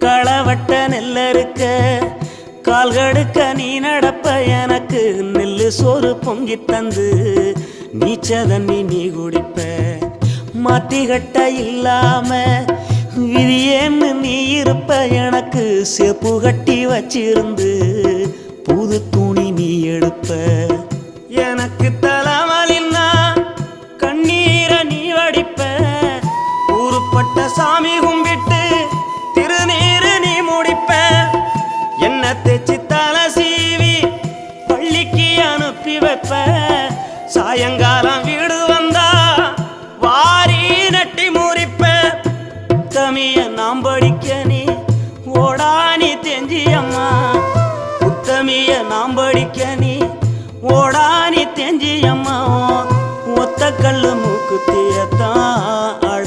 களவட்ட நெல்லறுக்க கால்கடுக்க நீ நடப்ப எனக்கு நெல்லு சோறு பொங்கி தந்து நீச்ச தண்ணி நீ குடிப்ப மாத்திகட்ட இல்லாம விதியேன்னு நீ இருப்ப எனக்கு சேப்பு கட்டி வச்சிருந்து புது துணி நீ எடுப்ப எனக்கு தலைமலின்னா கண்ணீரை நீ வடிப்ப ஊருப்பட்ட சாமி கும்பிட்டு திருநீரு நீ முடிப்ப என்ன தேச்சி தலை சீவி பள்ளிக்கு அனுப்பி வைப்ப சாயங்காலம் வீடு வந்தா வாரி நட்டி முறிப்ப உத்தமிய நாம் படிக்க நீ ஓடானி தெஞ்சியம்மா உத்தமிய நாம் படிக்க நீ ஓடானி தெஞ்சியம்மா ஒத்த கல்லு மூக்குத்தியத்தான் அட